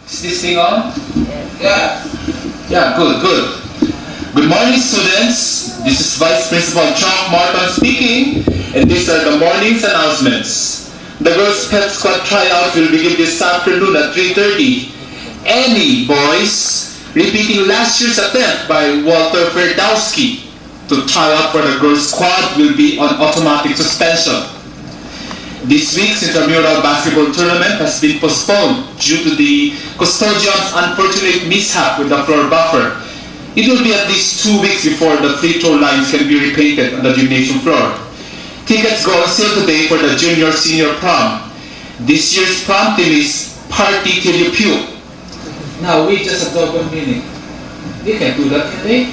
Is this thing on? Yeah. Yeah, good. Good morning, students. This is Vice Principal Chuck Martin speaking, and these are the morning's announcements. The girls' pep squad tryout will begin this afternoon at 3:30. Any boys repeating last year's attempt by Walter Ferdowski to try out for the girls' squad will be on automatic suspension. This week's intramural basketball tournament has been postponed due to the custodian's unfortunate mishap with the floor buffer. It will be at least 2 weeks before the free throw lines can be repainted on the gymnasium floor. Tickets go on sale today for the junior-senior prom. This year's prom theme is Party Till You Puke. Now wait just a double minute. They can do that, can they?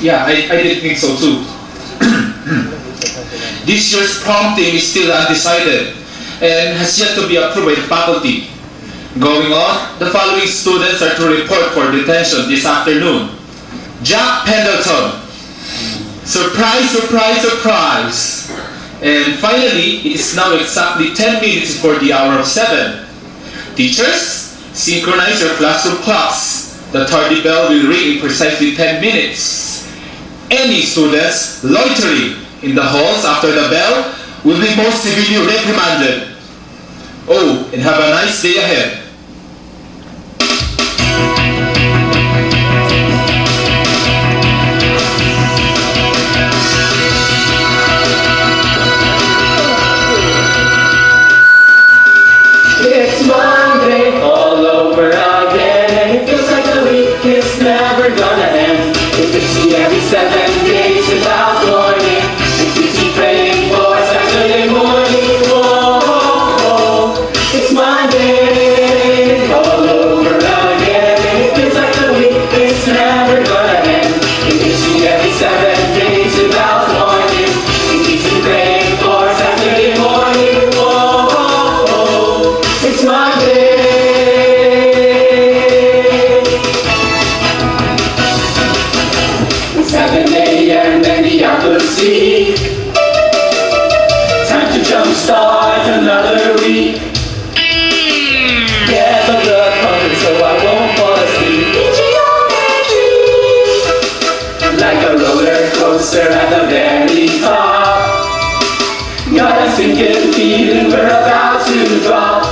Yeah, I did think so too. This year's prom theme is still undecided and has yet to be approved by the faculty. Going on, the following students are to report for detention this afternoon. Jack Pendleton. Surprise, surprise, surprise. And finally, it is now exactly 10 minutes before the hour of 7. Teachers, synchronize your classroom clocks. The tardy bell will ring in precisely 10 minutes. Any students loitering in the halls after the bell will be most severely reprimanded. Oh, and have a nice day ahead. It's Monday all over again, and it feels like the week is never gonna end. It takes me every 7 days without warning, and keeps me praying for Saturday morning. Whoa, whoa, whoa. It's Monday all over again, and it feels like the week is never gonna end. It takes me every 7 days without warning, and keeps me praying for Saturday morning. Whoa, whoa, whoa. It's Monday. 7 a.m. and the hour could see. Time to jumpstart another week. Get the blood pumping so I won't fall asleep. Like a roller coaster at the very top. Got a sinking feeling we're about to drop.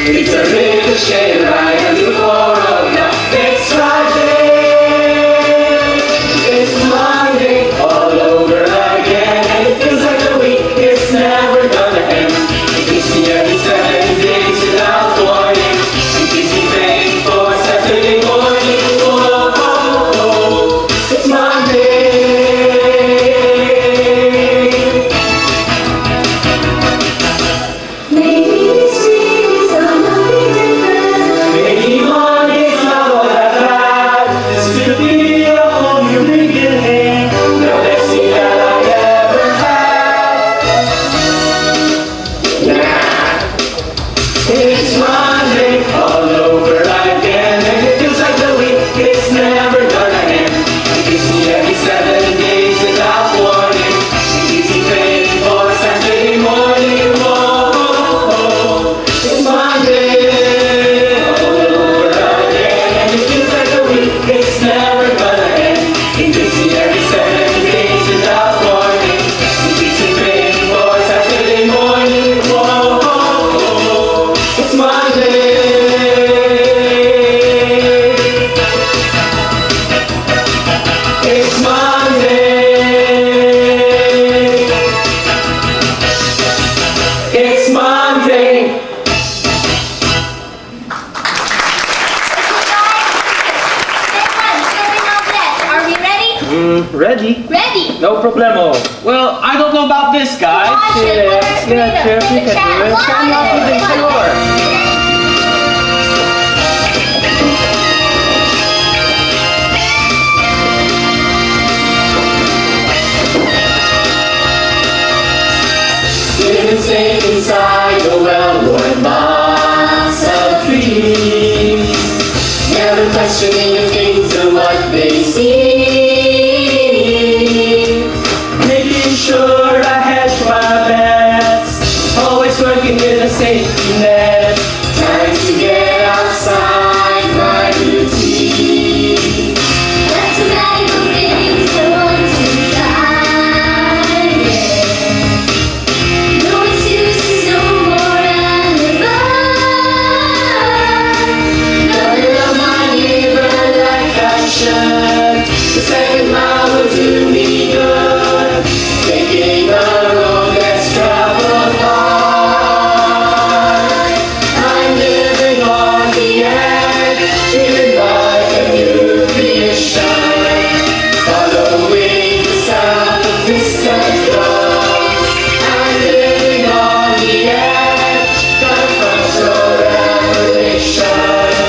It's a ricochet like a new floral now. It's Friday. It's Monday all over again, and it feels like the week is never gonna end. It keeps me every 7 days without warning. It keeps me praying for Saturday morning. Oh, oh, oh. It's Monday. Maybe this week is gonna be different. Maybe Monday Ready? Ready. No problemo. Well, I don't know about this guy. Come on, Chip. Yeah, Chip, you can do it. I'm not even sure. Living safe inside a well-worn box of dreams, never questioning the things and what they see. Making sure I hedge my bets. Always working with a safety net. Time to get outside my routine. That's a bag of things I want to try. No excuses, no more alibi. Gotta love my neighbor like I should. The second mile will do me good. Taking the road less traveled hard. I'm living on the edge, feeling like a new creation. Following the sound of distant drums. I'm living on the edge, confrontal revelation.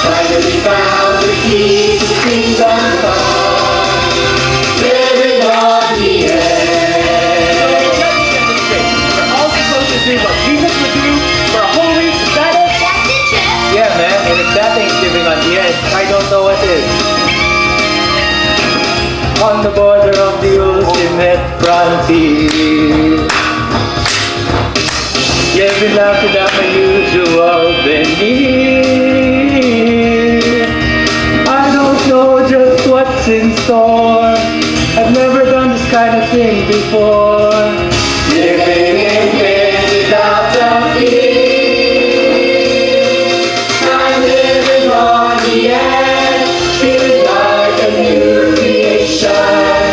Finally found the key to kingdom come. Living on the edge. We're all supposed to do what Jesus would do for a whole week. Is that it? That's it, Chip. Yeah, man, and if that ain't living on the edge, I don't know what is. On the border of the ultimate frontier, living life without my usual veneer. I don't know just what's in store. I've never done this kind of thing before. Living in pain without a fear. I'm living on the edge, feeling like a new creation.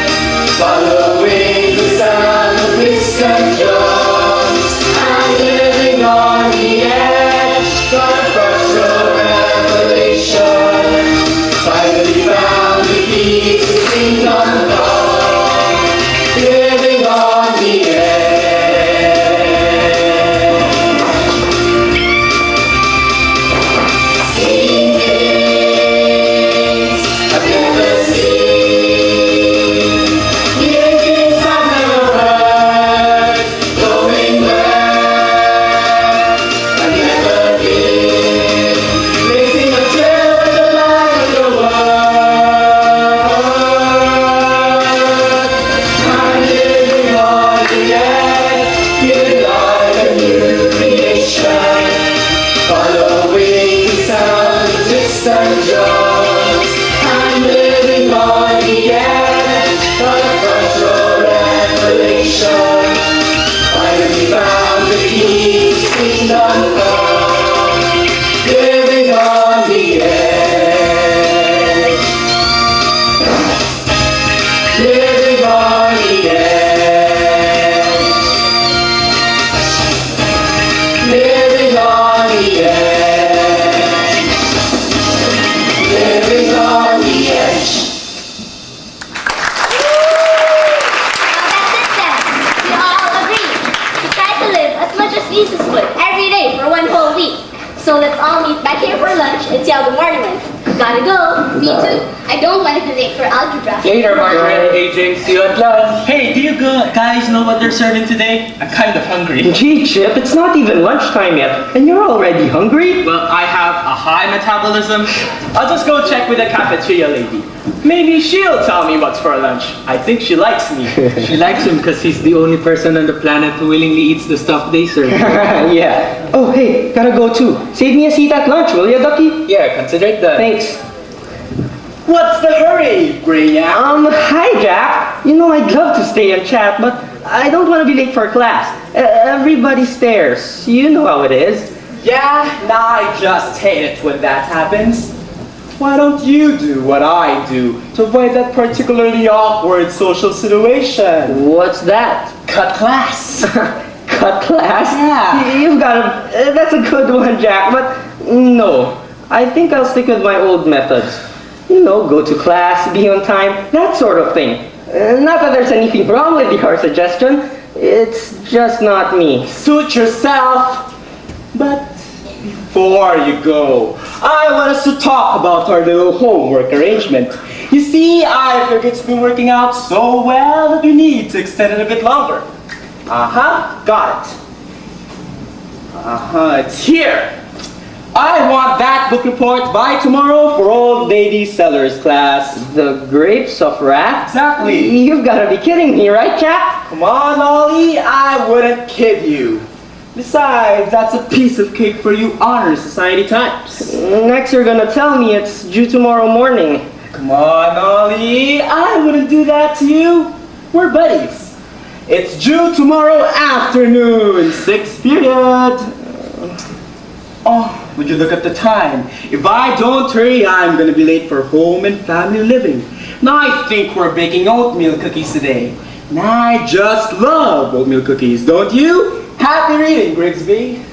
Following the sound of distant drums. I'm living on the edge, confrontal revelation. Finally found the key to kingdom come. Living on the edge. Seeing things I've never seen. Hearing things I've never heard. Going where I've never been. Blazing a trail with the light of the world. I'm living on the edge, feeling like a new creation. Following the sound of distant drums. I'm living on the edge, confrontal revelation. Finally found the key to kingdom come. Living on the edge. Living on the edge. Living on the edge. Living on the edge. Now that's it then. We all agree to try to live as much as Jesus would every day for one whole week. So let's all meet back here for lunch and see how the morning went. Gotta go. Me too. I don't want to be late for algebra. Later, Margaret, AJ, see you at lunch. Hey, do you guys know what they're serving today? I'm kind of hungry. Gee, Chip, it's not even lunchtime yet, and you're already hungry? Well, I have a high metabolism. I'll just go check with the cafeteria lady. Maybe she'll tell me what's for lunch. I think she likes me. She likes him because he's the only person on the planet who willingly eats the stuff they serve. Yeah. Oh, hey, gotta go too. Save me a seat at lunch, will ya, Ducky? Yeah, consider it done. Thanks. What's the hurry, Brainiac? Hi, Jack. You know, I'd love to stay and chat, but I don't want to be late for class. Everybody stares. You know how it is. Yeah, nah, I just hate it when that happens. Why don't you do what I do to avoid that particularly awkward social situation? What's that? Cut class. Cut class? Yeah. You've got a... that's a good one, Jack, but no. I think I'll stick with my old methods. You know, go to class, be on time, that sort of thing. Not that there's anything wrong with your suggestion. It's just not me. Suit yourself. But before you go, I want us to talk about our little homework arrangement. You see, I figure it's been working out so well that we need to extend it a bit longer. Got it. It's here. I want that book report by tomorrow for Old Lady Sellers class. The Grapes of Wrath? Exactly. You've got to be kidding me, right, Cap? Come on, Ollie, I wouldn't kid you. Besides, that's a piece of cake for you honor society types. Next you're gonna tell me it's due tomorrow morning. Come on, Ollie, I wouldn't do that to you. We're buddies. It's due tomorrow afternoon, 6th period. Oh, would you look at the time? If I don't hurry, I'm gonna be late for home and family living. Now I think we're baking oatmeal cookies today. And I just love oatmeal cookies, don't you? Happy reading, Grigsby.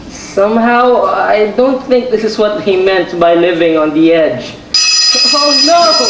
Somehow, I don't think this is what he meant by living on the edge. Oh no!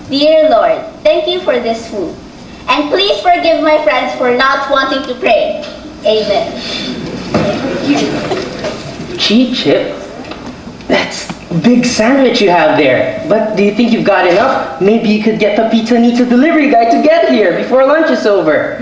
Dear Lord, thank you for this food. And please forgive my friends for not wanting to pray. Amen. Gee, Chip, that's a big sandwich you have there. But do you think you've got enough? Maybe you could get the Pizza Nita delivery guy to get here before lunch is over.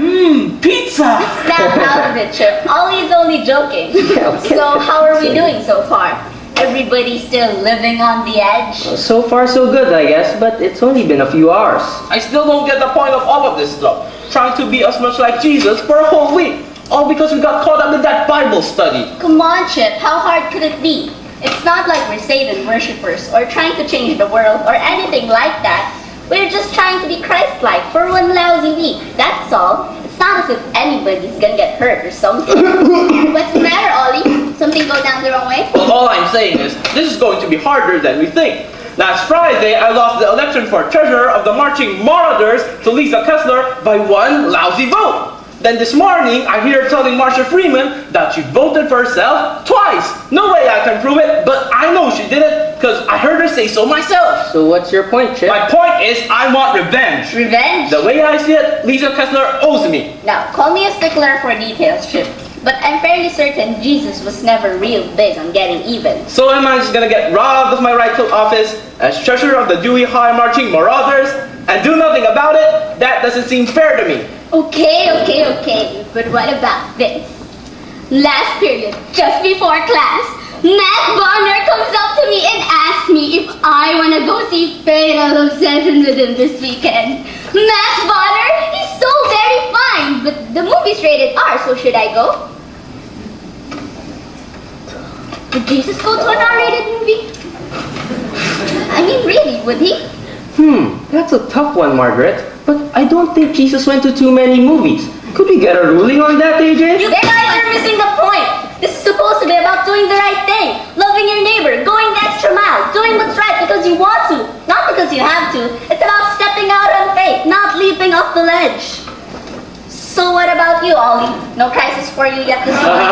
Pizza! Snap out of it, Chip. Ollie's only joking. Okay. So how are we doing so far? Everybody still living on the edge? So far so good, I guess, but it's only been a few hours. I still don't get the point of all of this stuff. Trying to be as much like Jesus for a whole week. All because we got caught up in that Bible study. Come on, Chip. How hard could it be? It's not like we're Satan worshippers or trying to change the world or anything like that. We're just trying to be Christ-like for one lousy week. That's all. It's not as if anybody's gonna get hurt or something. What's the matter, Ollie? Something go down the wrong way? Well, all I'm saying is, this is going to be harder than we think. Last Friday, I lost the election for treasurer of the Marching Marauders to Lisa Kessler by one lousy vote. Then this morning, I hear her telling Marcia Freeman that she voted for herself twice. No way I can prove it, but I know she did it because I heard her say so myself. So what's your point, Chip? My point is, I want revenge. Revenge? The way I see it, Lisa Kessler owes me. Now, call me a stickler for details, Chip. But I'm fairly certain Jesus was never real big on getting even. So am I just gonna get robbed of my rightful office as treasurer of the Dewey High Marching Marauders and do nothing about it? That doesn't seem fair to me. Okay. But what about this? Last period, just before class, Matt Bonner comes up to me and asks me if I want to go see Fatal Obsession with him this weekend. Matt Bonner, he's so very fine, but the movie's rated R, so should I go? Would Jesus go to an R-rated movie? I mean, really, would he? That's a tough one, Margaret. But I don't think Jesus went to too many movies. Could we get a ruling on that, AJ? You guys are missing the point. This is supposed to be about doing the right thing, loving your neighbor, going the extra mile, doing what's right because you want to, not because you have to. It's about stepping out on faith, not leaping off the ledge. So what about you, Ollie? No crisis for you yet this morning?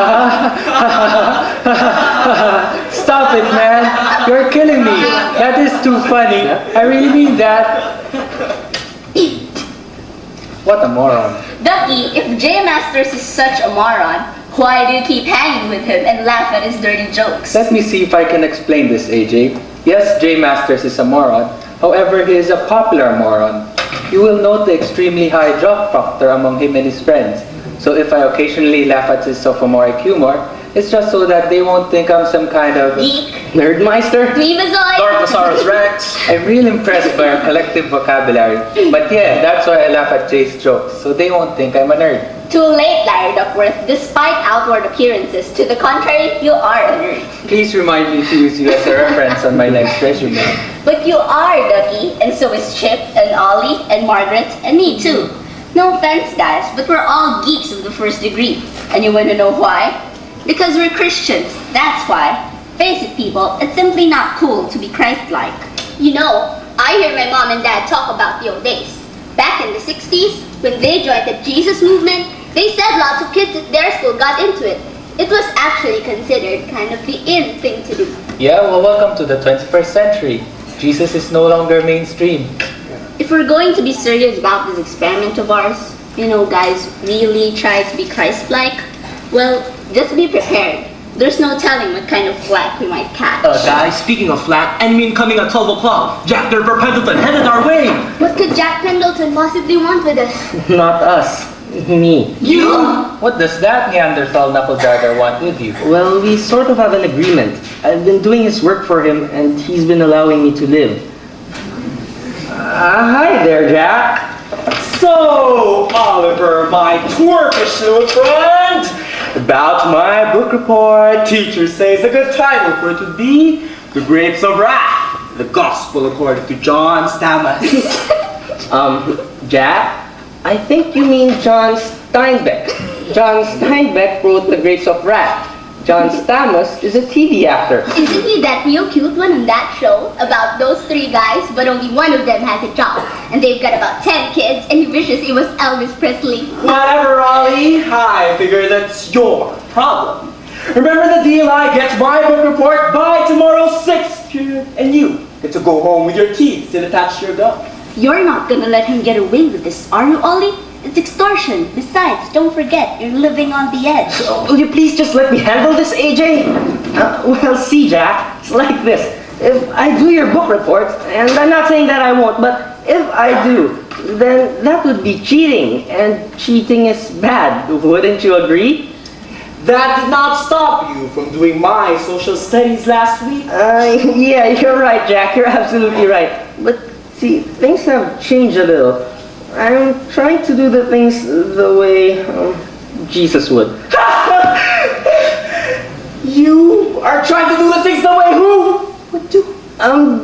Stop it, man. You're killing me. That is too funny. I really mean that. What a moron. Ducky, if J Masters is such a moron, why do you keep hanging with him and laugh at his dirty jokes? Let me see if I can explain this, AJ. Yes, J Masters is a moron. However, he is a popular moron. you will note the extremely high job factor among him and his friends. So if I occasionally laugh at his sophomoric humor, it's just so that they won't think I'm some kind of Geek. Nerdmeister? Dweebazoid. Darkosaurus Rex. I'm real impressed by our collective vocabulary. But yeah, that's why I laugh at Jay's jokes, so they won't think I'm a nerd. Too late, Larry Duckworth. Despite outward appearances, to the contrary, you are a nerd. Please remind me to use you as a reference on my next resume. But you are, Ducky, and so is Chip, and Ollie, and Margaret, and me too. No offense, guys, but we're all geeks of the first degree. And you want to know why? Because we're Christians, that's why. Face it, people, it's simply not cool to be Christ-like. You know, I hear my mom and dad talk about the old days. Back in the 60s, when they joined the Jesus movement, they said lots of kids at their school got into it. It was actually considered kind of the in thing to do. Yeah, well, welcome to the 21st century. Jesus is no longer mainstream. If we're going to be serious about this experiment of ours, you know, guys, really try to be Christ-like, well, just be prepared. There's no telling what kind of flack we might catch. Guys, speaking of flat, enemy incoming at 12 o'clock. Jack Durber Pendleton headed our way. What could Jack Pendleton possibly want with us? Not us. Me. You? What does that Neanderthal knuckle-dragger want with you? Well, we sort of have an agreement. I've been doing his work for him, and he's been allowing me to live. Hi there, Jack. So, Oliver, my Twerkish little friend, about my book report, teacher says a good title for it would be The Grapes of Wrath, the Gospel according to John Stamos. Jack, I think you mean John Steinbeck. John Steinbeck wrote The Grapes of Wrath. John Stamos is a TV actor. Isn't he that real cute one on that show about those three guys, but only one of them has a job, and they've got about 10 kids, and he wishes he was Elvis Presley? Whatever, Ollie, I figure that's your problem. Remember the deal, I get my book report by tomorrow 6 p.m. and you get to go home with your teeth still attached to your gum. You're not gonna let him get away with this, are you, Ollie? It's extortion. Besides, don't forget, you're living on the edge. Will you please just let me handle this, AJ? Well, see, Jack, it's like this. If I do your book reports, and I'm not saying that I won't, but if I do, then that would be cheating, and cheating is bad. Wouldn't you agree? That did not stop you from doing my social studies last week. Yeah, you're right, Jack. You're absolutely right. But see, things have changed a little. I'm trying to do the things the way Jesus would. You are trying to do the things the way who would do?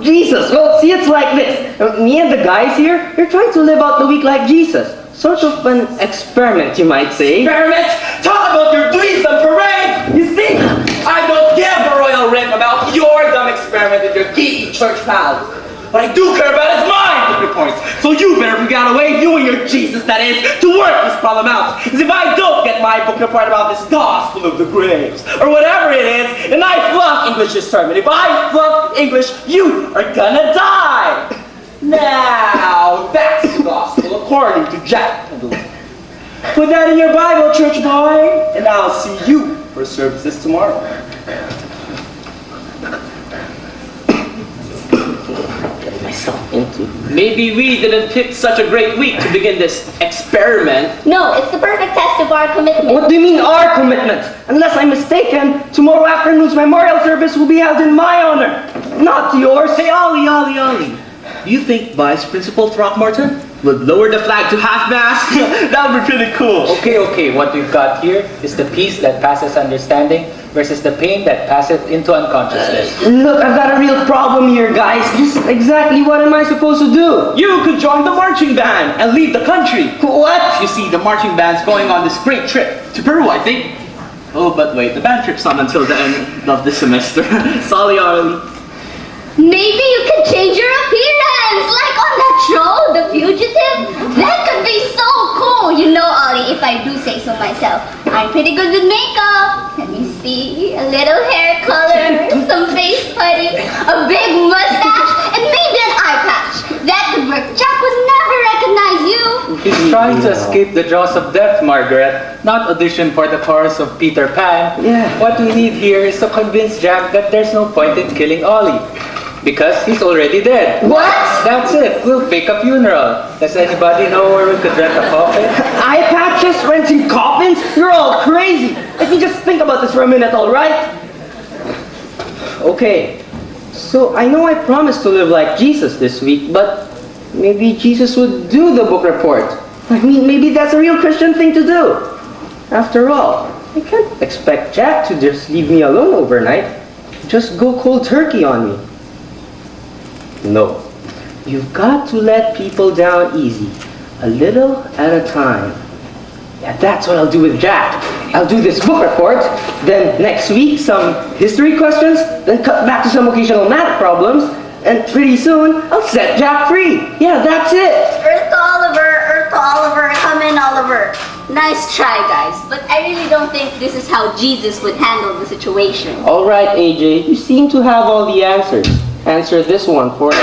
Jesus. Well, see, it's like this. Me and the guys here, we're trying to live out the week like Jesus. Sort of an experiment, you might say. Experiment? Talk about your dweebs and parade! You see, I don't give a royal rip about your dumb experiment with your geeky church pals. What I do care about is my book reports. So you better figure out a way, you and your Jesus that is, to work this problem out. Because if I don't get my book report about this gospel of the graves, or whatever it is, and I flunk English this term, and if I flunk English, you are gonna die. Now, that's the gospel according to Jack Pendleton. Put that in your Bible, church boy, and I'll see you for services tomorrow. Myself into. Maybe we didn't pick such a great week to begin this experiment. No, it's the perfect test of our commitment. What do you mean our commitment? Unless I'm mistaken, tomorrow afternoon's memorial service will be held in my honor, not yours. Hey, Ollie. Do you think Vice Principal Throckmorton would lower the flag to half-mast? That would be pretty cool. Okay, what we've got here is the peace that passes understanding versus the pain that passeth into unconsciousness. Look, I've got a real problem here, guys. Just exactly what am I supposed to do? You could join the marching band and leave the country. What? You see, the marching band's going on this great trip to Peru, I think. Oh, but wait, the band trip's not until the end of the semester. Sorry, Ollie. Maybe you could change your appearance, like on that show, The Fugitive. That could be so cool. You know, Ollie, if I do say so myself, I'm pretty good with makeup. Let me see, a little hair color, some face putty, a big mustache, and maybe an eye patch. That could work. Jack would never recognize you. He's trying to escape the jaws of death, Margaret, not audition for the chorus of Peter Pan. Yeah. What we need here is to convince Jack that there's no point in killing Ollie. Because he's already dead. What? That's it. We'll fake a funeral. Does anybody know where we could rent a coffin? iPad just renting coffins? You're all crazy. Let me just think about this for a minute, all right? Okay, so I know I promised to live like Jesus this week, but maybe Jesus would do the book report. I mean, maybe that's a real Christian thing to do. After all, I can't expect Jack to just leave me alone overnight. Just go cold turkey on me. No. You've got to let people down easy, a little at a time. Yeah, that's what I'll do with Jack. I'll do this book report, then next week some history questions, then cut back to some occasional math problems, and pretty soon I'll set Jack free. Yeah, that's it. Earth to Oliver, come in, Oliver. Nice try, guys, but I really don't think this is how Jesus would handle the situation. All right, AJ, you seem to have all the answers. Answer this one for us.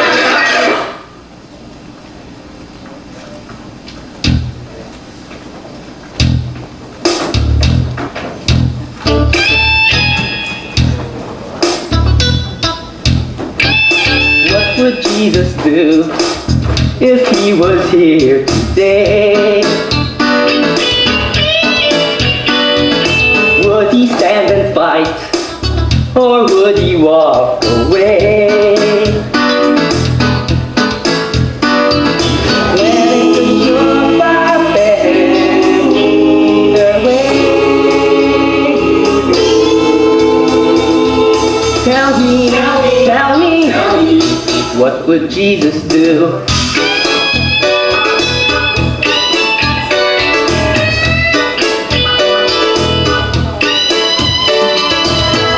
What would Jesus do if he was here today? Would he stand and fight, or would he walk away? When you're my bed, either way. Tell me, what would Jesus do?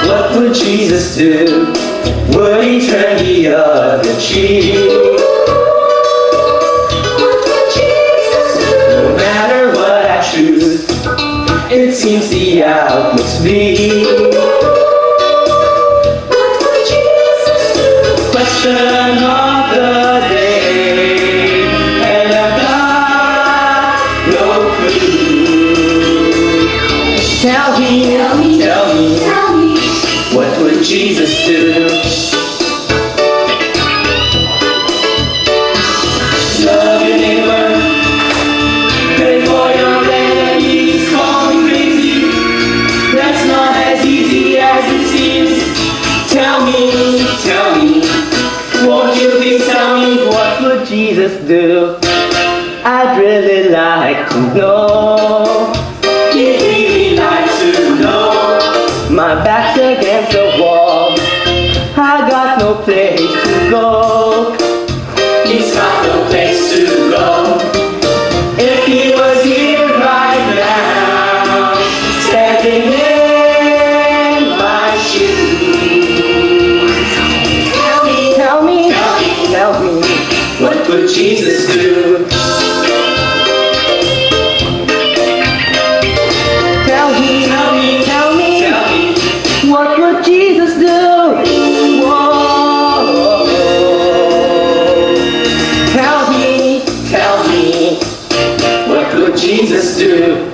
What would Jesus do? Would he turn the other cheek? What would Jesus do? No matter what I choose, it seems the outlook's bleak. What would Jesus do? Question of the day, and I've got no clue. Tell me. What would Jesus do? Love your neighbor, pray for your enemies, call me crazy. That's not as easy as it seems. Tell me, won't you please tell me what would Jesus do? I'd really like to know. You'd really like to know. My back's against the wall, I got no place to go. He's got no place to go. If he was here right now, standing in my shoes. Tell me, what would Jesus do? Tell me, what would Jesus do? Whoa. Tell me, what would Jesus do?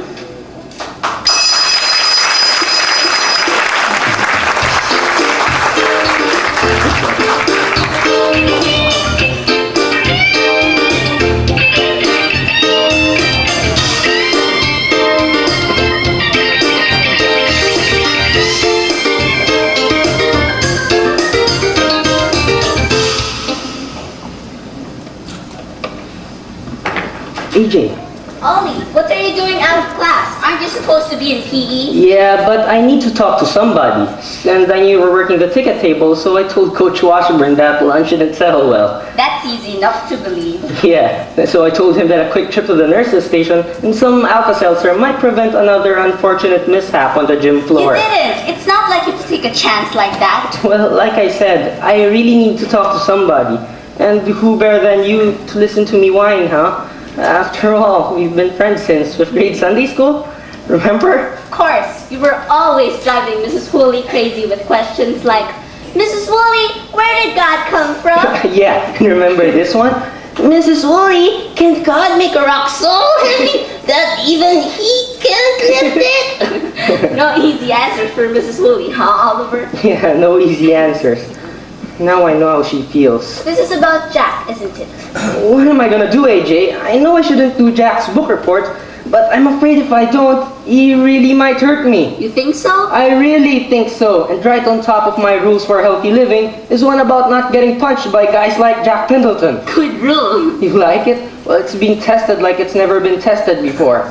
AJ. Ollie, what are you doing out of class? Aren't you supposed to be in PE? Yeah, but I need to talk to somebody. And I knew you were working the ticket table, so I told Coach Washburn that lunch didn't settle well. That's easy enough to believe. Yeah, so I told him that a quick trip to the nurse's station and some Alka-Seltzer might prevent another unfortunate mishap on the gym floor. You didn't. It's not like you to take a chance like that. Well, like I said, I really need to talk to somebody. And who better than you to listen to me whine, huh? After all, we've been friends since 5th grade Sunday school. Remember? Of course, you were always driving Mrs. Woolley crazy with questions like, Mrs. Woolley, where did God come from? Yeah, remember this one? Mrs. Woolley, can God make a rock so heavy that even he can't lift it? No easy answers for Mrs. Woolley, huh, Oliver? Yeah, no easy answers. Now I know how she feels. This is about Jack, isn't it? What am I gonna do, AJ? I know I shouldn't do Jack's book report, but I'm afraid if I don't, he really might hurt me. You think so? I really think so. And right on top of my rules for healthy living is one about not getting punched by guys like Jack Pendleton. Good rule. You like it? Well, it's been tested like it's never been tested before.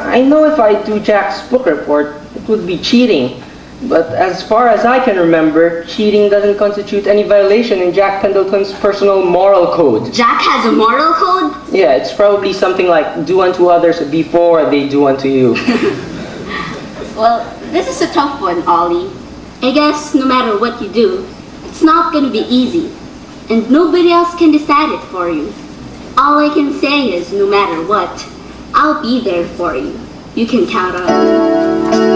I know if I do Jack's book report, it would be cheating. But as far as I can remember, cheating doesn't constitute any violation in Jack Pendleton's personal moral code. Jack has a moral code? Yeah, it's probably something like do unto others before they do unto you. Well, this is a tough one, Ollie. I guess no matter what you do, it's not gonna be easy. And nobody else can decide it for you. All I can say is no matter what, I'll be there for you. You can count on me.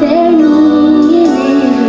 Their meaning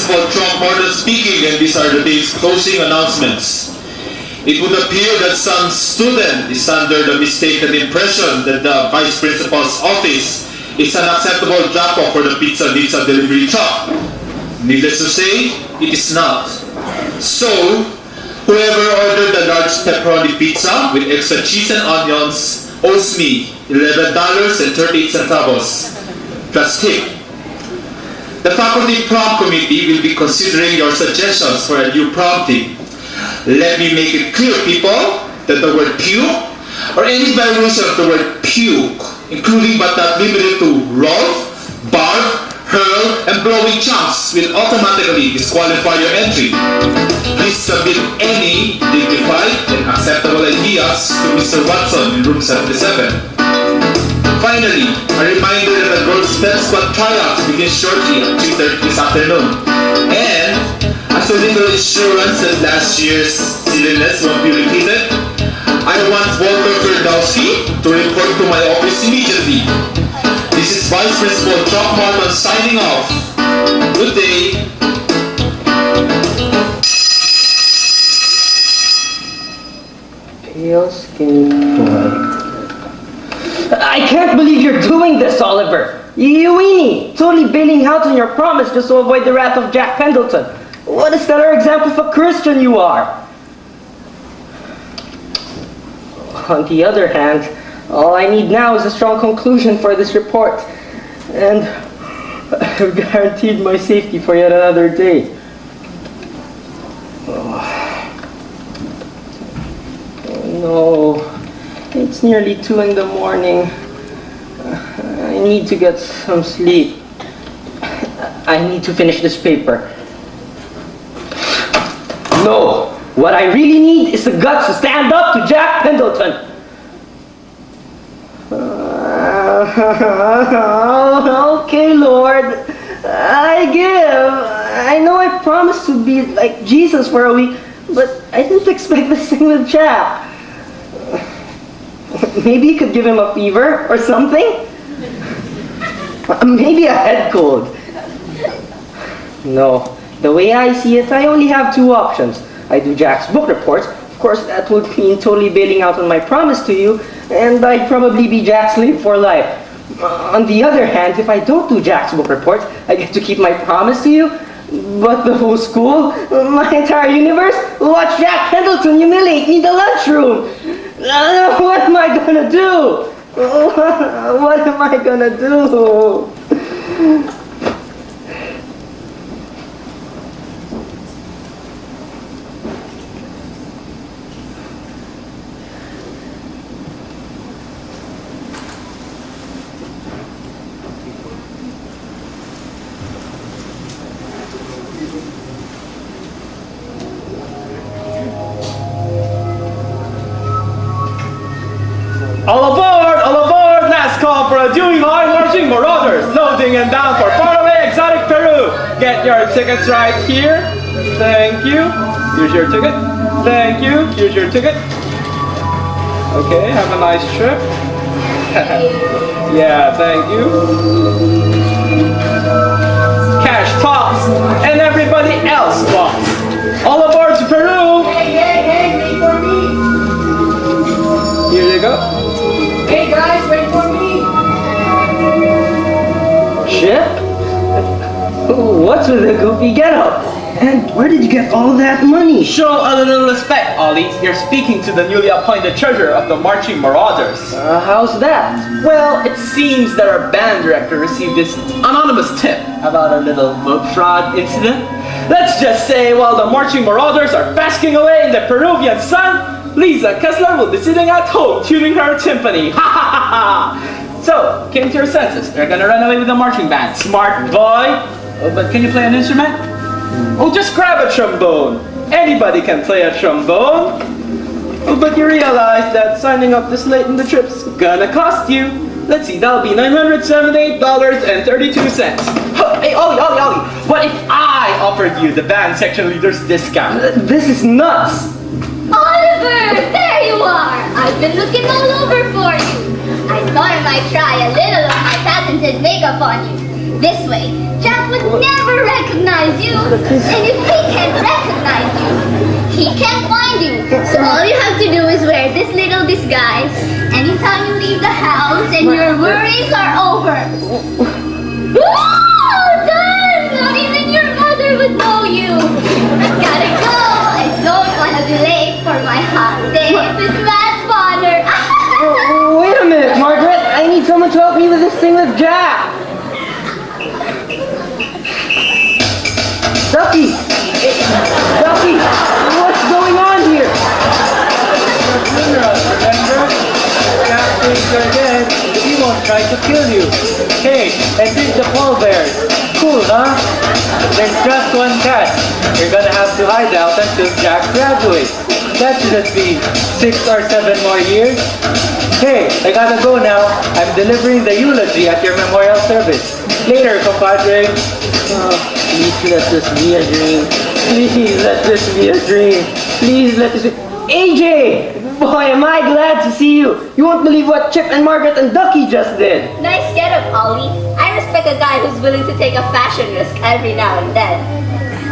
Principal Throckmorton speaking, and these are the day's closing announcements. It would appear that some student is under the mistaken impression that the Vice Principal's office is an acceptable drop-off for the pizza delivery truck. Needless to say, it is not. So, whoever ordered the large pepperoni pizza with extra cheese and onions owes me $11.38 plus tip. The faculty prom committee will be considering your suggestions for a new prom theme. Let me make it clear, people, that the word puke or any variation of the word puke, including but not limited to roll, barf, hurl, and blowing chunks, will automatically disqualify your entry. Please submit any dignified and acceptable ideas to Mr. Watson in room 77. Finally, a reminder that the girls' step squad tryouts begin shortly at 3:30 this afternoon. And as a little assurance that last year's silliness won't be repeated, I want Walter Ferdowski to report to my office immediately. This is Vice Principal Throckmorton signing off. Good day. Pale skin boy. I can't believe you're doing this, Oliver. You weenie, totally bailing out on your promise just to avoid the wrath of Jack Pendleton. What a stellar example of a Christian you are. On the other hand, all I need now is a strong conclusion for this report. And I've guaranteed my safety for yet another day. Oh no, it's nearly 2 in the morning. I need to get some sleep. I need to finish this paper. No, what I really need is the guts to stand up to Jack Pendleton. Okay, Lord, I give. I know I promised to be like Jesus for a week, but I didn't expect the same with Jack. Maybe you could give him a fever or something? Maybe a head cold. No, the way I see it, I only have 2 options. I do Jack's book reports. Of course, that would mean totally bailing out on my promise to you, and I'd probably be Jack's slave for life. On the other hand, if I don't do Jack's book reports, I get to keep my promise to you. But the whole school, my entire universe, will watch Jack Pendleton humiliate me in the lunchroom. What am I gonna do? What am I gonna do? All aboard, last call for a Dewey High Marching Marauders, loading and bound for faraway exotic Peru. Get your tickets right here. Thank you. Here's your ticket. Thank you. Here's your ticket. Okay, have a nice trip. Yeah, thank you. Cash tops, and everybody else box. All aboard to Peru. Hey, wait for me. Here you go. Hey guys, wait for me. Ship? What's with the goofy getup? And where did you get all that money? Show a little respect, Ollie. You're speaking to the newly appointed treasurer of the Marching Marauders. How's that? Well, it seems that our band director received this anonymous tip about a little vote fraud incident. Let's just say while the Marching Marauders are basking away in the Peruvian sun, Lisa Kessler will be sitting at home tuning her timpani. Ha ha ha ha! So, came to your senses. They're gonna run away with the marching band. Smart boy! Oh, but can you play an instrument? Oh, just grab a trombone. Anybody can play a trombone. Oh, but you realize that signing up this late in the trip's gonna cost you. Let's see, that'll be $978.32. Hey, Ollie. What if I offered you the band section leader's discount? This is nuts! Oliver, there you are. I've been looking all over for you. I thought I might try a little of my patented makeup on you. This way, Jack would never recognize you. And if he can't recognize you, he can't find you. So all you have to do is wear this little disguise anytime you leave the house and your worries are over. Oh, Dad! Not even your mother would know you. I gotta go. I don't want to be late for my hot date with Matt's father. Wait a minute, Margaret. I need someone to help me with this thing with Jack. Ducky! Ducky! What's going on here? Funeral, remember? Jack thinks you're dead, but he won't try to kill you. Okay, and drink the pallbearers. Cool, huh? There's just one catch. You're gonna have to hide out until Jack graduates. That shouldn't be 6 or 7 more years. Hey, I gotta go now. I'm delivering the eulogy at your memorial service. Later, compadre. Please let this be a dream. Please let this be a dream. Please let this be... AJ! Boy, am I glad to see you. You won't believe what Chip and Margaret and Ducky just did. Nice getup, Ollie. I respect a guy who's willing to take a fashion risk every now and then.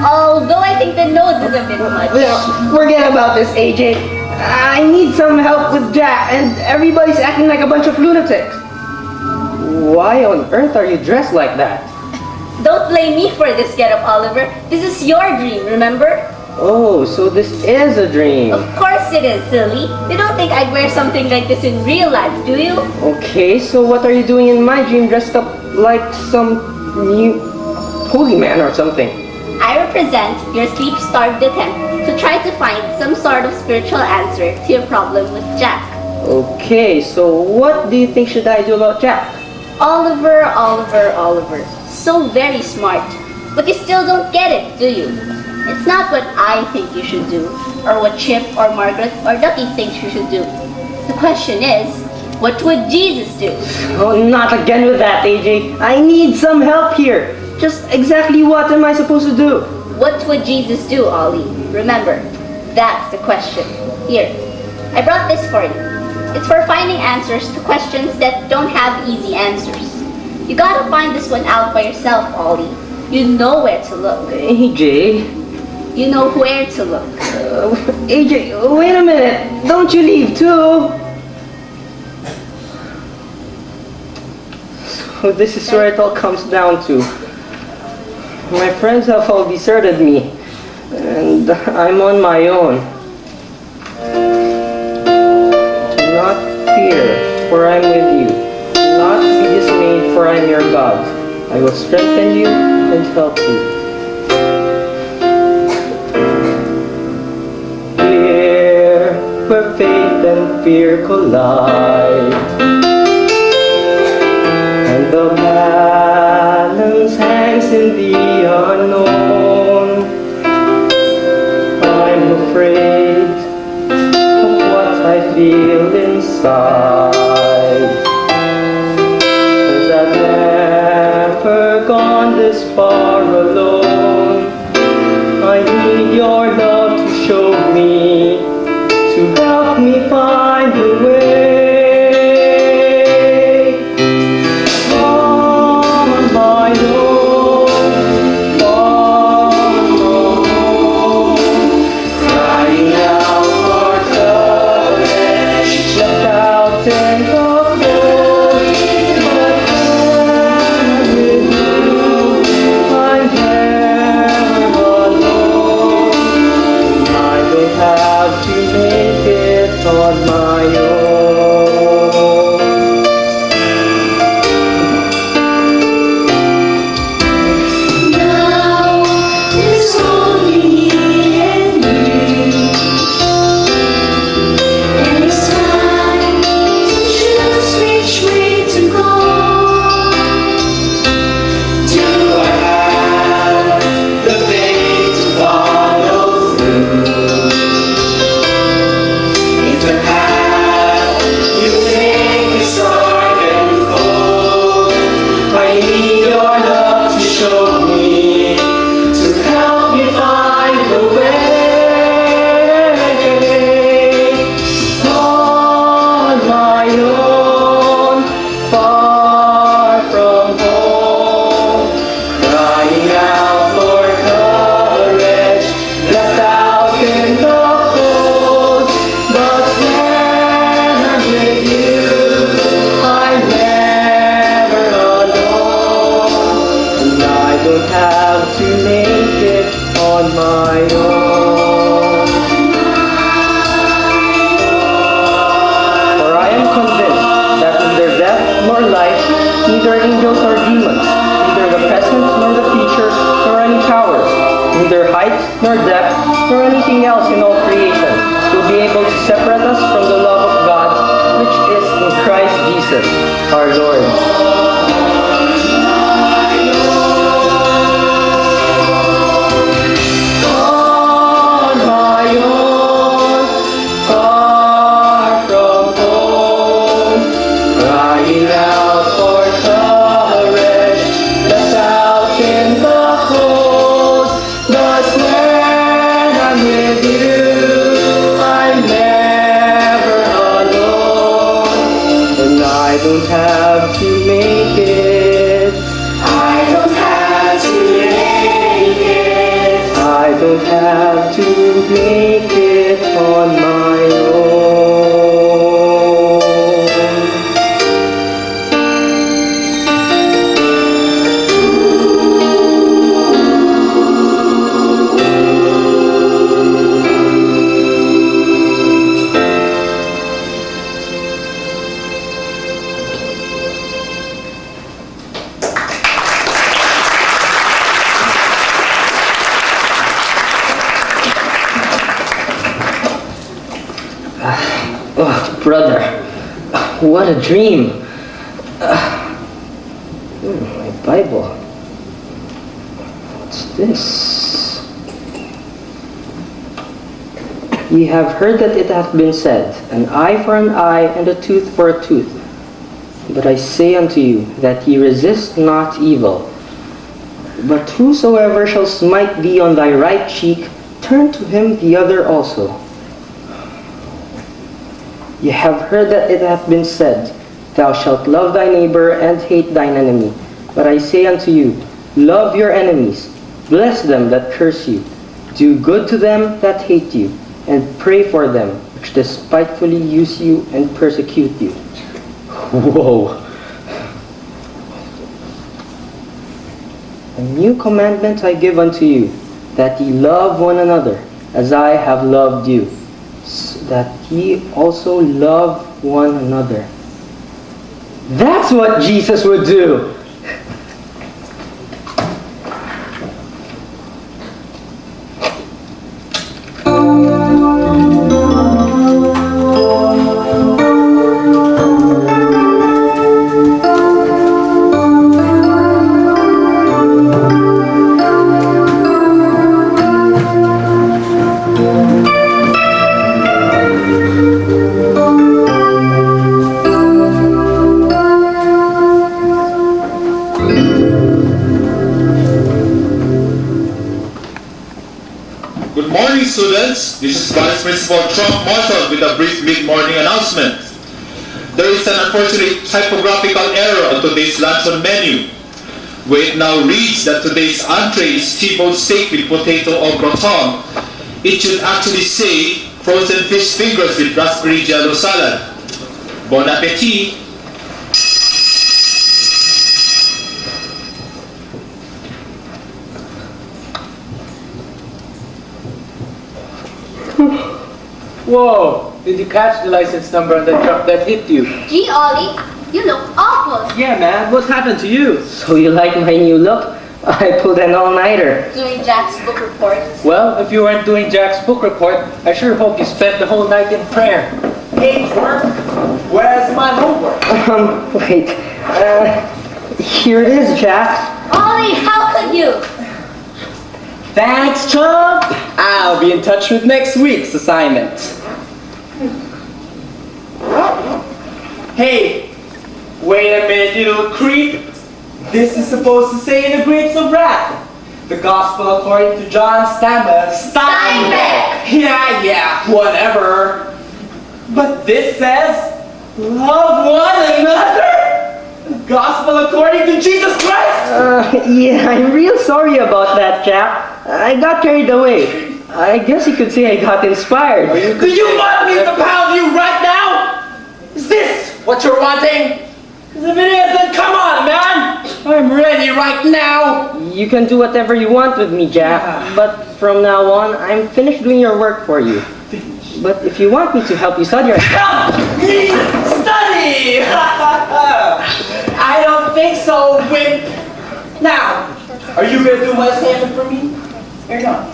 Although I think the nose is a bit much. Forget about this, AJ. I need some help with Jack, and everybody's acting like a bunch of lunatics. Why on earth are you dressed like that? Don't blame me for this getup, Oliver. This is your dream, remember? Oh, so this is a dream. Of course it is, silly. You don't think I'd wear something like this in real life, do you? Okay, so what are you doing in my dream dressed up like some new holy man or something? I represent your sleep-starved attempt to try to find some sort of spiritual answer to your problem with Jack. Okay, so what do you think should I do about Jack? Oliver, Oliver, Oliver. So very smart. But you still don't get it, do you? It's not what I think you should do, or what Chip or Margaret or Ducky thinks you should do. The question is, what would Jesus do? Oh, not again with that, AJ. I need some help here. Just exactly what am I supposed to do? What would Jesus do, Ollie? Remember, that's the question. Here, I brought this for you. It's for finding answers to questions that don't have easy answers. You gotta find this one out by yourself, Ollie. You know where to look. AJ? You know where to look. AJ, wait a minute. Don't you leave too. So this is where it all comes down to. My friends have all deserted me, and I'm on my own. Do not fear, for I'm with you. Do not be dismayed, for I'm your God. I will strengthen you and help you. Here, where faith and fear collide, and the balance hangs in the unknown. I'm afraid of what I feel inside, 'cause I've never gone this far alone. I need your love to show me, to help me find the way. nor death, nor anything else in all creation will be able to separate us from the love of God, which is in Christ Jesus, our Lord. On my own, far from home, crying out for courage, that's out in the cold. But when I'm with you, I'm never alone, and I don't have to make it. I don't have to make it. I don't have to make it on my own. Oh, brother, what a dream. My Bible. What's this? Ye have heard that it hath been said, an eye for an eye, and a tooth for a tooth. But I say unto you, that ye resist not evil. But whosoever shall smite thee on thy right cheek, turn to him the other also. Ye have heard that it hath been said, Thou shalt love thy neighbor and hate thine enemy. But I say unto you, love your enemies, bless them that curse you, do good to them that hate you, and pray for them which despitefully use you and persecute you. Whoa! A new commandment I give unto you, that ye love one another, as I have loved you, so that ye also love one another. That's what Jesus would do! Students, this is Vice Principal Trump Marshall with a brief mid-morning announcement. There is an unfortunate typographical error on today's luncheon menu, where it now reads that today's entree is T-bone steak with potato au gratin. It should actually say frozen fish fingers with raspberry jello salad. Bon appetit! Whoa! Did you catch the license number on the truck that hit you? Gee, Ollie, you look awful. Yeah, man, what happened to you? So you like my new look? I pulled an all-nighter. Doing Jack's book report. Well, if you weren't doing Jack's book report, I sure hope you spent the whole night in prayer. Hey, work. Where's my homework? Wait. Here it is, Jack. Ollie, how could you? Thanks, Chump. I'll be in touch with next week's assignment. Hey, wait a minute, you little creep. This is supposed to say in the Grapes of Wrath. The Gospel according to John Steinbeck. Yeah, whatever. But this says, love one another? The Gospel according to Jesus Christ? Yeah, I'm real sorry about that, Jack. I got carried away. I guess you could say I got inspired. Do you want me to pound you right now? Is this what you're wanting? Because if it is, then come on, man! I'm ready right now! You can do whatever you want with me, Jack. But from now on, I'm finished doing your work for you. But if you want me to help you study, Help me study! I don't think so, wimp. Now, are you going to do my assignment for me? Or not?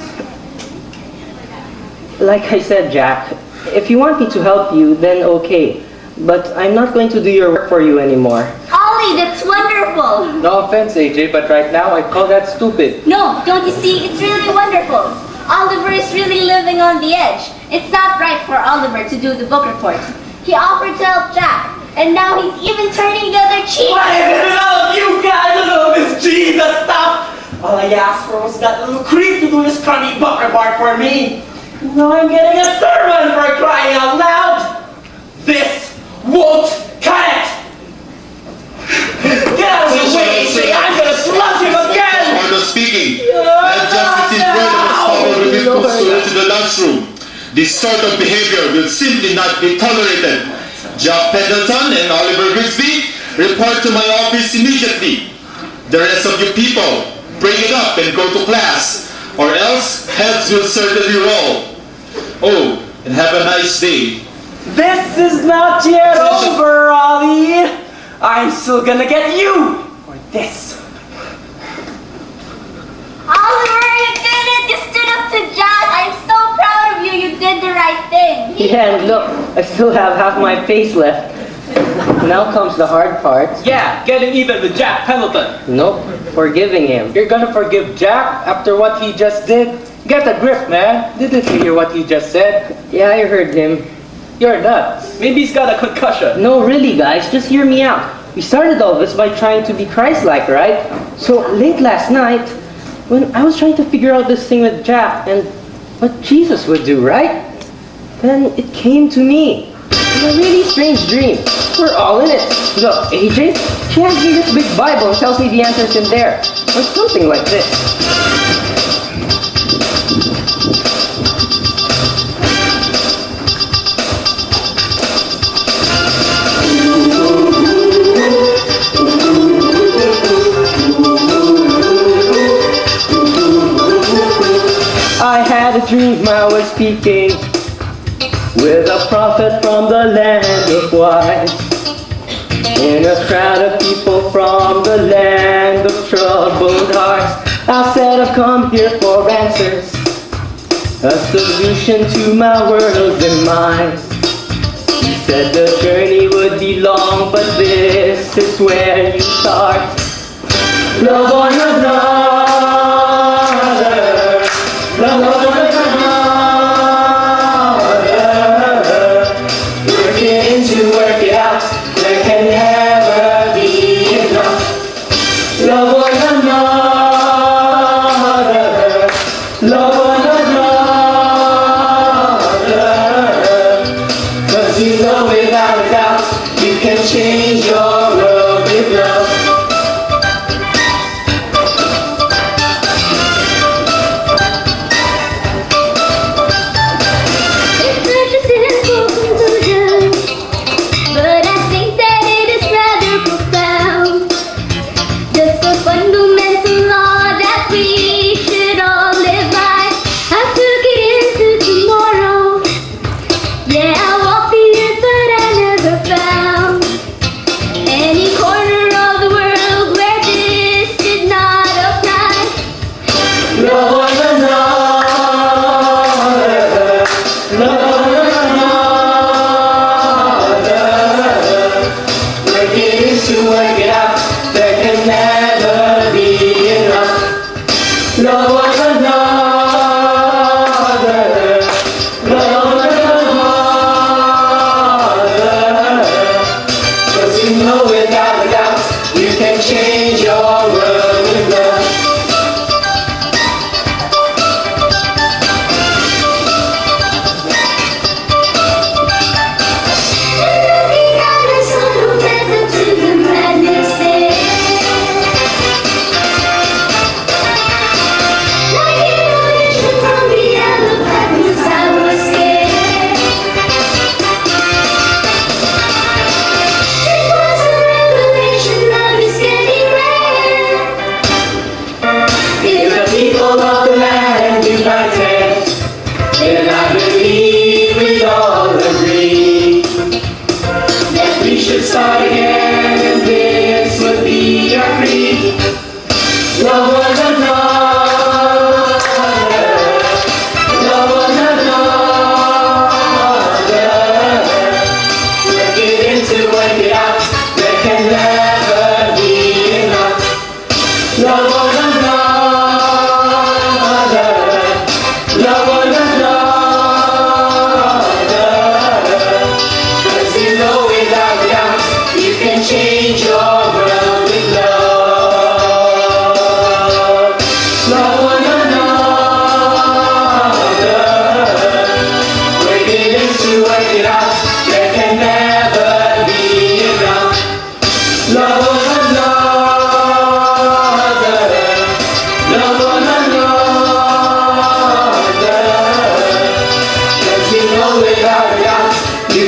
Like I said, Jack, if you want me to help you, then okay. But I'm not going to do your work for you anymore. Ollie, that's wonderful. No offense, AJ, but right now I call that stupid. No, don't you see? It's really wonderful. Oliver is really living on the edge. It's not right for Oliver to do the book report. He offered to help Jack, and now he's even turning the other cheek. Why is it all of you guys with all this Jesus stuff? All I asked for was that little creep to do this crummy book report for me. Now I'm getting a sermon for crying out loud. This won't cut it. Get out of the way, AJ. I'm gonna slap him again. Martin speaking. And justice in word of his power will be pursued to the lunchroom. This sort of behavior will simply not be tolerated. Jack Pendleton and Oliver Grigsby, report to my office immediately. The rest of you people, bring it up and go to class, or else heads will certainly roll. Oh, and have a nice day. This is not yet over, Ollie. I'm still gonna get you for this. Oliver, you did it! You stood up to Jack! I'm so proud of you! You did the right thing! Yeah, and look, I still have half my face left. Now comes the hard part. Yeah, getting even with Jack Pendleton. Nope, forgiving him. You're gonna forgive Jack after what he just did? Get a grip, man. Didn't you hear what he just said? Yeah, I heard him. You're nuts. Maybe he's got a concussion. No, really, guys, just hear me out. We started all this by trying to be Christ-like, right? So late last night, when I was trying to figure out this thing with Jack and what Jesus would do, right? Then it came to me. In a really strange dream. We're all in it. Look, AJ, she hands me this big Bible and tells me the answer's in there. Or something like this. I had a dream I was speaking with a prophet from the land of wise, in a crowd of people from the land of troubled hearts. I said I've come here for answers, a solution to my world demise. He said the journey would be long, but this is where you start. Love one another, love one another. Work it out, there can never be enough. Love one another, love one another. 'Cause you know without a doubt, you can change your world with love.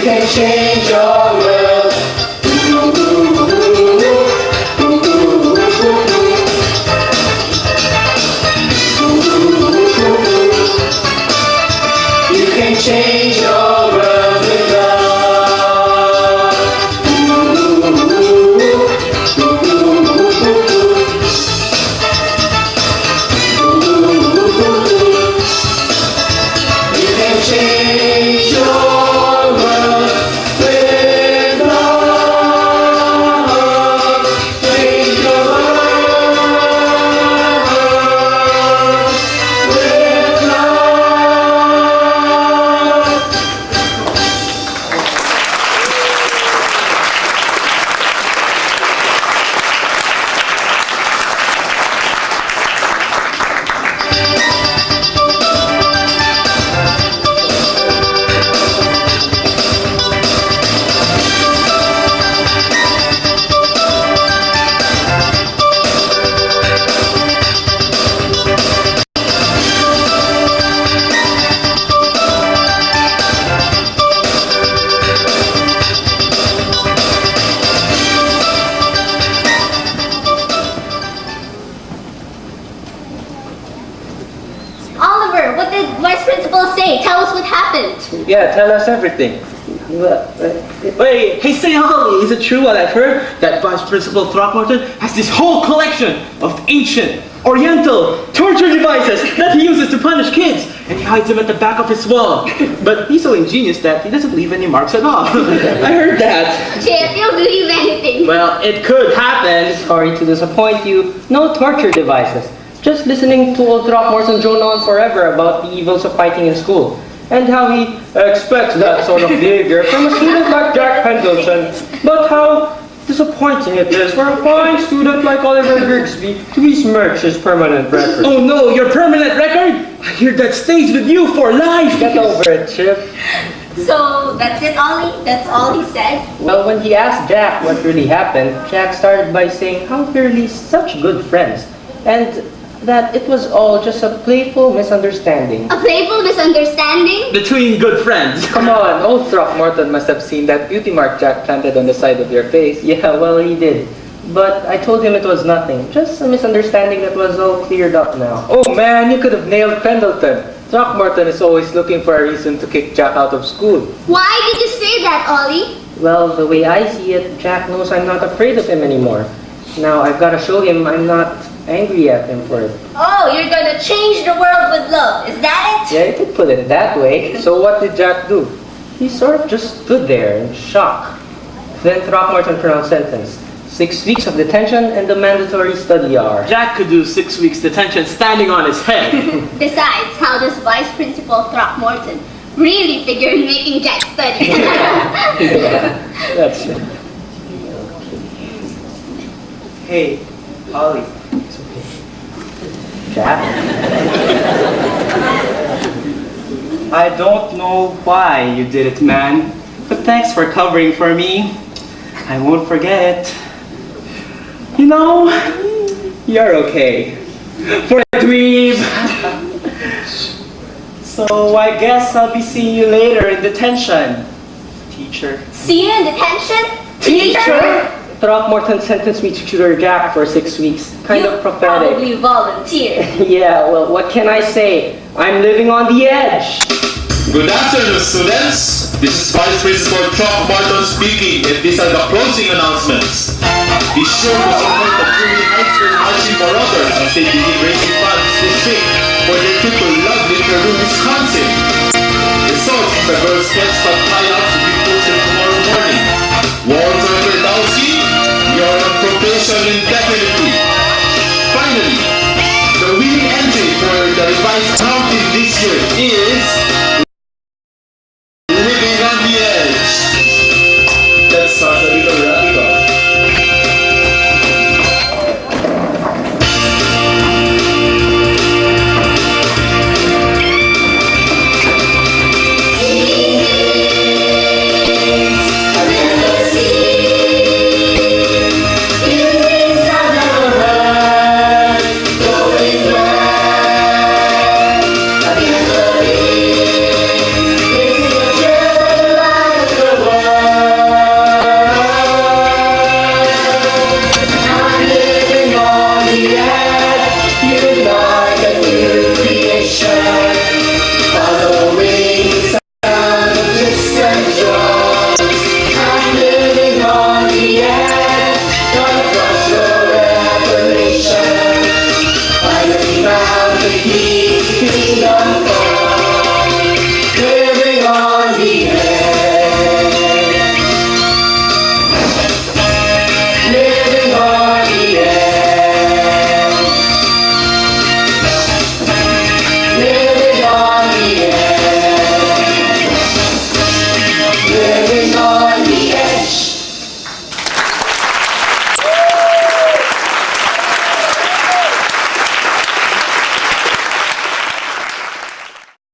You can change your world. You can change your world with love. You can change your world with love. Change your world with love. Oliver, what did Vice Principal say? Tell us what happened. Yeah, tell us everything. Wait, hey, say Holly, is it true what I've heard that Vice Principal Throckmorton has this whole collection of ancient, oriental torture devices that he uses to punish kids, and he hides them at the back of his wall. But he's so ingenious that he doesn't leave any marks at all. I heard that. Chip, you'll believe anything. Well, it could happen. Sorry to disappoint you. No torture devices. Just listening to old Throckmorton drone on forever about the evils of fighting in school. And how he expects that sort of behavior from a student like Jack Pendleton. But how disappointing it is for a fine student like Oliver Grigsby to besmirch his permanent record. Oh no, your permanent record? I hear that stays with you for life. Get over it, Chip. So, that's it, Ollie? That's all he said? Well, when he asked Jack what really happened, Jack started by saying how they're really such good friends. And that it was all just a playful misunderstanding. A playful misunderstanding? Between good friends. Come on, old Throckmorton must have seen that beauty mark Jack planted on the side of your face. Yeah, well, he did. But I told him it was nothing. Just a misunderstanding that was all cleared up now. Oh man, you could have nailed Pendleton. Throckmorton is always looking for a reason to kick Jack out of school. Why did you say that, Ollie? Well, the way I see it, Jack knows I'm not afraid of him anymore. Now, I've got to show him I'm not angry at him for it. Oh, you're gonna change the world with love. Is that it? Yeah, you could put it that way. So what did Jack do? He sort of just stood there in shock. Then Throckmorton pronounced sentence. 6 weeks of detention and the mandatory study hour. Jack could do 6 weeks detention standing on his head. Besides, how does Vice Principal Throckmorton really figure in making Jack study? Yeah, that's it. Hey, Ollie. Jack? I don't know why you did it, man. But thanks for covering for me. I won't forget it. You know, you're okay. For a dweeb. So I guess I'll be seeing you later in detention, teacher. See you in detention? Throckmorton sentenced me to tutor Jack for 6 weeks. Kind of prophetic. Probably volunteer. Yeah, well, what can I say? I'm living on the edge. Good afternoon, students. This is Vice Principal Throckmorton speaking, and these are the closing announcements. Be sure to support the Junior High School Marching Marauders as they begin raising funds this week for their trip to lovely Peru, Wisconsin. Results from the Girls' Fest